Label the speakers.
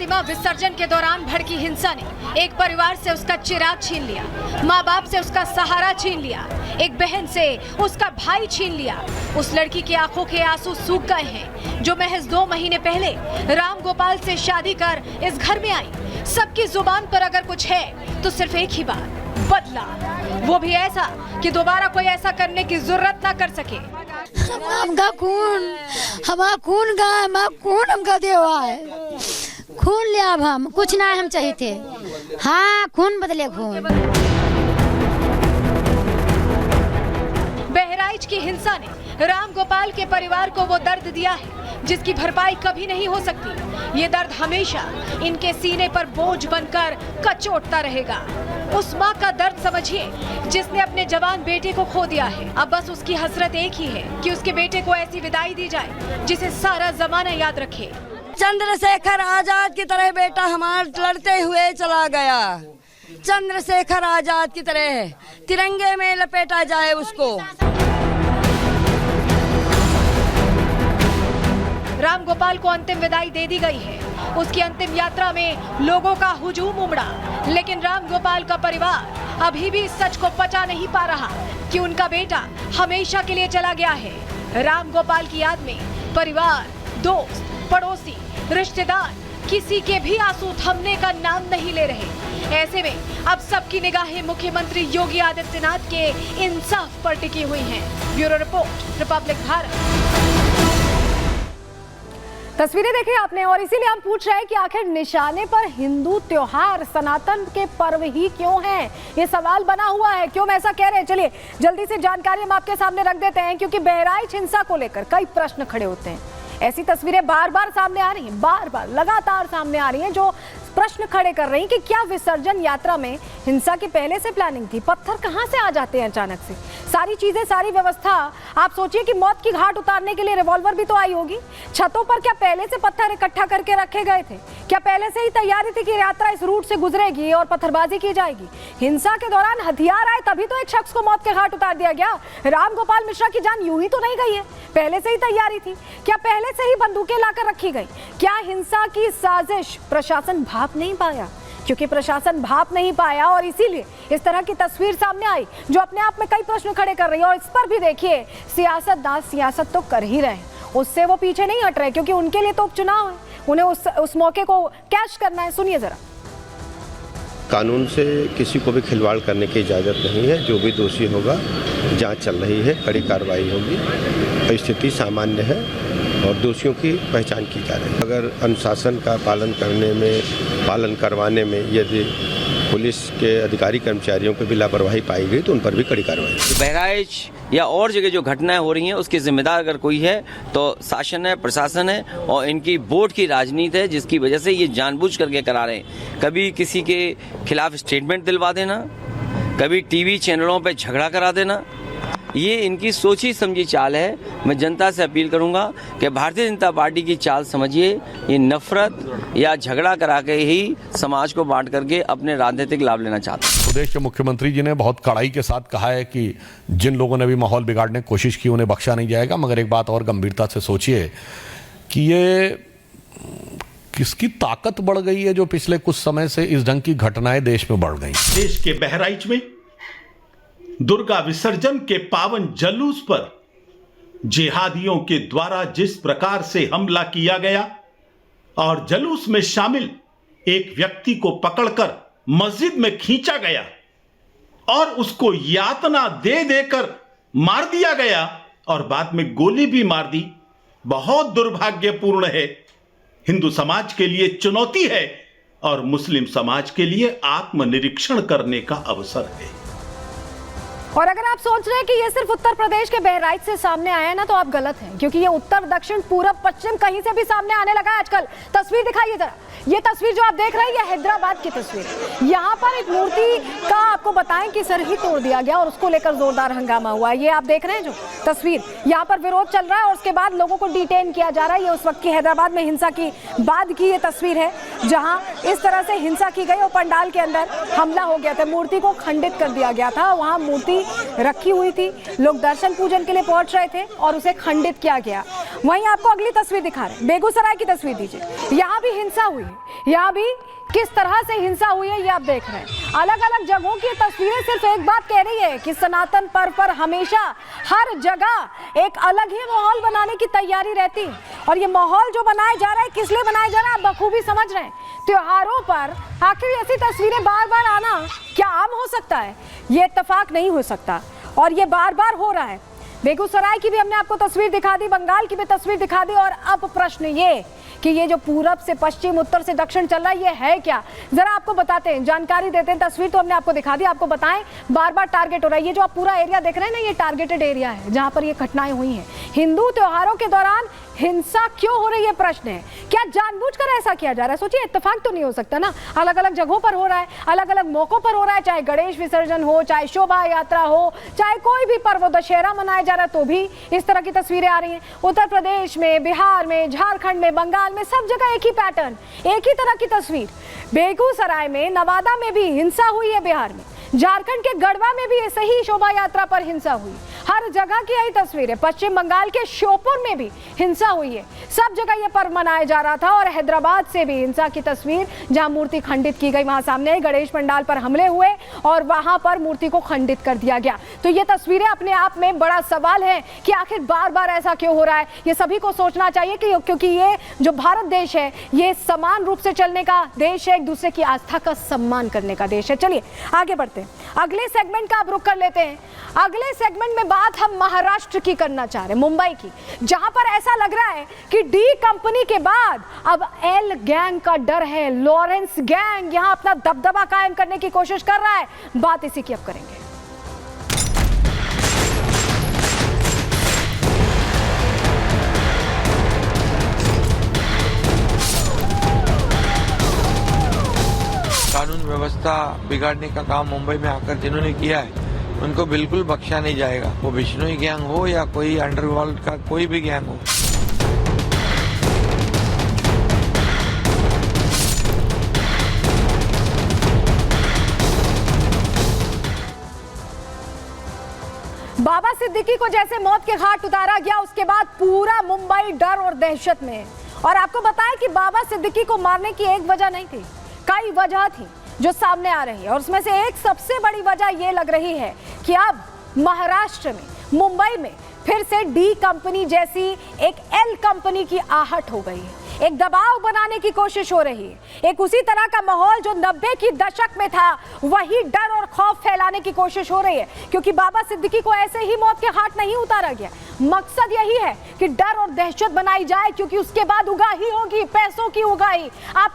Speaker 1: प्रतिमा विसर्जन के दौरान भड़की हिंसा ने एक परिवार से उसका चिराग छीन लिया, माँ बाप से उसका सहारा छीन लिया, एक बहन से उसका भाई छीन लिया। उस लड़की की आंखों के आंसू सूख गए हैं जो महज 2 महीने पहले राम गोपाल से शादी कर इस घर में आई। सबकी जुबान पर अगर कुछ है तो सिर्फ एक ही बात, बदला, वो भी ऐसा कि दोबारा कोई ऐसा करने की जरूरत ना कर सके।
Speaker 2: हमका खून, हमारा खून का है, खून हमका देवा है, खून ले अब हम कुछ ना हम चाहिए थे। हाँ, खून बदले खून।
Speaker 1: बहराइच की हिंसा ने राम गोपाल के परिवार को वो दर्द दिया है जिसकी भरपाई कभी नहीं हो सकती। ये दर्द हमेशा इनके सीने पर बोझ बनकर कचोटता रहेगा। उस माँ का दर्द समझिए जिसने अपने जवान बेटे को खो दिया है। अब बस उसकी हसरत एक ही है कि उसके बेटे को ऐसी विदाई दी जाए जिसे सारा जमाना याद रखे।
Speaker 3: चंद्रशेखर आजाद की तरह बेटा हमारा लड़ते हुए चला गया। चंद्रशेखर आजाद की तरह तिरंगे में लपेटा जाए उसको।
Speaker 1: राम गोपाल को अंतिम विदाई दे दी गई है। उसकी अंतिम यात्रा में लोगों का हुजूम उमड़ा, लेकिन राम गोपाल का परिवार अभी भी इस सच को पचा नहीं पा रहा कि उनका बेटा हमेशा के लिए चला गया है। राम गोपाल की याद में परिवार, दोस्त, पड़ोसी, रिश्तेदार किसी के भी आंसू थमने का नाम नहीं ले रहे। ऐसे में अब सबकी निगाहें मुख्यमंत्री योगी आदित्यनाथ के इंसाफ पर टिकी हुई हैं। Bureau report, Republic Bharat.
Speaker 4: तस्वीरें देखी आपने और इसीलिए हम पूछ रहे हैं कि आखिर निशाने पर हिंदू त्योहार, सनातन के पर्व ही क्यों हैं? ये सवाल बना हुआ है, क्यों हम ऐसा कह रहे हैं? चलिए जल्दी से जानकारी हम आपके सामने रख देते हैं, क्योंकि बहराइच हिंसा को लेकर कई प्रश्न खड़े होते हैं। ऐसी तस्वीरें बार बार सामने आ रही हैं, बार बार लगातार सामने आ रही हैं, जो प्रश्न खड़े कर रही हैं कि क्या विसर्जन यात्रा में हिंसा की पहले से प्लानिंग थी? पत्थर कहां से आ जाते हैं अचानक से? सारी चीजें, सारी व्यवस्था, आप सोचिए कि मौत की घाट उतारने के लिए रिवॉल्वर भी तो आई होगी। छतों पर क्या पहले से पत्थर इकट्ठा करके रखे गए थे? क्या पहले से ही तैयारी थी कि यात्रा इस रूट से गुजरेगी और पत्थरबाजी की जाएगी? हिंसा के दौरान हथियार आए तभी तो एक शख्स को मौत के घाट उतार दिया गया। राम गोपाल मिश्रा की जान यूं ही तो नहीं गई है, पहले से ही तैयारी थी। क्या पहले से ही बंदूकें लाकर रखी गई? क्या हिंसा की साजिश प्रशासन भाप नहीं पाया? क्योंकि प्रशासन भाप नहीं पाया और इसीलिए इस तरह की तस्वीर सामने आई, जो अपने आप में कई प्रश्न खड़े कर रही है। और इस पर भी देखिए, सियासतदान सियासत तो कर ही रहे हैं, उससे वो पीछे नहीं हट रहे, क्योंकि उनके लिए तो उपचुनाव है, उन्हें उस मौके को कैश करना है। सुनिए जरा।
Speaker 5: कानून से किसी को भी खिलवाड़ करने की इजाज़त नहीं है। जो भी दोषी होगा, जांच चल रही है, कड़ी कार्रवाई होगी। स्थिति सामान्य है और दोषियों की पहचान की जा रही है। अगर अनुशासन का पालन करवाने में यदि पुलिस के अधिकारी कर्मचारियों को भी लापरवाही पाई गई तो उन पर भी कड़ी कार्रवाई।
Speaker 6: बहराइच या और जगह जो घटनाएं हो रही हैं उसके जिम्मेदार अगर कोई है तो शासन है, प्रशासन है और इनकी वोट की राजनीति है, जिसकी वजह से ये जानबूझ करके करा रहे हैं। कभी किसी के खिलाफ स्टेटमेंट दिलवा देना, कभी टीवी चैनलों पे झगड़ा करा देना, ये इनकी सोची समझी चाल है। मैं जनता से अपील करूंगा कि भारतीय जनता पार्टी की चाल समझिए। ये नफरत या झगड़ा करा के ही समाज को बांट करके अपने राजनीतिक लाभ लेना चाहते हैं।
Speaker 7: प्रदेश के मुख्यमंत्री जी ने बहुत कड़ाई के साथ कहा है कि जिन लोगों ने भी माहौल बिगाड़ने की कोशिश की उन्हें बख्शा नहीं जाएगा। मगर एक बात और गंभीरता से सोचिए कि ये किसकी ताकत बढ़ गई है जो पिछले कुछ समय से इस ढंग की घटनाएं देश में बढ़ गई।
Speaker 8: देश के बहराइच में दुर्गा विसर्जन के पावन जुलूस पर जिहादियों के द्वारा जिस प्रकार से हमला किया गया और जुलूस में शामिल एक व्यक्ति को पकड़कर मस्जिद में खींचा गया और उसको यातना दे देकर मार दिया गया और बाद में गोली भी मार दी, बहुत दुर्भाग्यपूर्ण है। हिंदू समाज के लिए चुनौती है और मुस्लिम समाज के लिए आत्मनिरीक्षण करने का अवसर है।
Speaker 4: और अगर आप सोच रहे हैं कि ये सिर्फ उत्तर प्रदेश के बहराइच से सामने आया है ना, तो आप गलत हैं, क्योंकि ये उत्तर, दक्षिण, पूरब, पश्चिम कहीं से भी सामने आने लगा है आजकल। तस्वीर दिखाइए जरा। ये तस्वीर जो आप देख रहे हैं, ये हैदराबाद की तस्वीर। यहाँ पर एक मूर्ति का आपको बताएं कि सर ही तोड़ दिया गया और उसको लेकर जोरदार हंगामा हुआ। ये आप देख रहे हैं जो तस्वीर, यहाँ पर विरोध चल रहा है और उसके बाद लोगों को डिटेन किया जा रहा है। ये उस वक्त की हैदराबाद में हिंसा की बाद की ये तस्वीर है जहाँ इस तरह से हिंसा की गई और पंडाल के अंदर हमला हो गया था, मूर्ति को खंडित कर दिया गया था। वहाँ मूर्ति रखी हुई थी, लोग दर्शन पूजन के लिए पहुंच रहे थे और उसे खंडित किया गया। वहीं आपको अगली तस्वीर दिखा रहे हैं, बेगूसराय की तस्वीर दीजिए। यहाँ भी हिंसा हुई है, यहाँ भी किस तरह से हिंसा हुई है ये आप देख रहे हैं। अलग अलग जगहों की तस्वीरें सिर्फ एक बात कह रही है कि सनातन पर्व पर हमेशा हर जगह एक अलग ही माहौल बनाने की तैयारी रहती है और ये माहौल जो बनाया जा रहा है किस लिए बनाया जा रहा है आप बखूबी समझ रहे हैं। त्योहारों पर आखिर ऐसी तस्वीरें बार बार आना क्या आम हो सकता है? ये इत्तेफाक नहीं हो सकता और ये बार बार हो रहा है। बेगूसराय की भी हमने आपको तस्वीर दिखा दी, बंगाल की भी तस्वीर दिखा दी और अब प्रश्न ये कि ये जो पूरब से पश्चिम, उत्तर से दक्षिण चल रहा है ये है क्या? जरा आपको बताते हैं, जानकारी देते हैं। तस्वीर तो हमने आपको दिखा दी, आपको बताएं बार बार टारगेट हो रहा है। ये जो आप पूरा एरिया देख रहे हैं ना, ये टारगेटेड एरिया है जहां पर ये घटनाएं हुई हैं। हिंदू त्योहारों के दौरान हिंसा क्यों हो रही है प्रश्न है। क्या जानबूझकर ऐसा किया जा रहा है? सोचिए, इत्तेफाक तो नहीं हो सकता ना। अलग अलग जगहों पर हो रहा है, अलग अलग मौकों पर हो रहा है, चाहे गणेश विसर्जन हो, चाहे शोभा यात्रा हो, चाहे कोई भी पर्व, दशहरा मनाया जा रहा है तो भी इस तरह की तस्वीरें आ रही हैं। उत्तर प्रदेश में, बिहार में, झारखंड में, बंगाल में, सब जगह एक ही पैटर्न, एक ही तरह की तस्वीर। बेगूसराय में, नवादा में भी हिंसा हुई है, बिहार में, झारखंड के गढ़वा में भी ऐसे ही शोभा यात्रा पर हिंसा हुई। हर जगह की यही तस्वीर है। पश्चिम बंगाल के श्योपुर में भी हिंसा हुई है। सब जगह ये पर्व मनाया जा रहा था और हैदराबाद से भी हिंसा की तस्वीर, जहां मूर्ति खंडित की गई, वहां सामने गणेश पंडाल पर हमले हुए और वहां पर मूर्ति को खंडित कर दिया गया। तो ये तस्वीरें अपने आप में बड़ा सवाल है कि आखिर बार बार ऐसा क्यों हो रहा है। ये सभी को सोचना चाहिए कि क्योंकि ये जो भारत देश है ये समान रूप से चलने का देश है, एक दूसरे की आस्था का सम्मान करने का देश है। चलिए आगे बढ़ते हैं, अगले सेगमेंट का आप रुख कर लेते हैं। अगले सेगमेंट में बात हम महाराष्ट्र की करना चाह रहे हैं, मुंबई की, जहां पर ऐसा लग रहा है कि डी कंपनी के बाद अब एल गैंग का डर है। लॉरेंस गैंग यहां अपना दबदबा कायम करने की कोशिश कर रहा है। बात इसी की अब करेंगे।
Speaker 9: कानून व्यवस्था बिगाड़ने का काम मुंबई में आकर जिन्होंने किया है उनको बिल्कुल बख्शा नहीं जाएगा। वो बिश्नोई गैंग हो या कोई अंडरवर्ल्ड का कोई भी गैंग हो।
Speaker 4: बाबा सिद्दीकी को जैसे मौत के घाट उतारा गया, उसके बाद पूरा मुंबई डर और दहशत में। और आपको बताएं कि बाबा सिद्दीकी को मारने की एक वजह नहीं थी, कई वजह थी जो सामने आ रही है और उसमें से एक सबसे बड़ी वजह ये लग रही है कि अब महाराष्ट्र में, मुंबई में फिर से डी कंपनी जैसी एक एल कंपनी की आहट हो गई है। एक दबाव बनाने की कोशिश हो रही है। एक उसी तरह का माहौल जो 90 की दशक में था, वही डर और खौफ फैलाने की कोशिश हो रही है, क्योंकि बाबा सिद्दीकी को ऐसे ही मौत के घाट नहीं उतारा गया। मकसद यही है कि डर और दहशत बनाई जाए, क्योंकि उसके बाद उगाही होगी, पैसों की उगाही। आप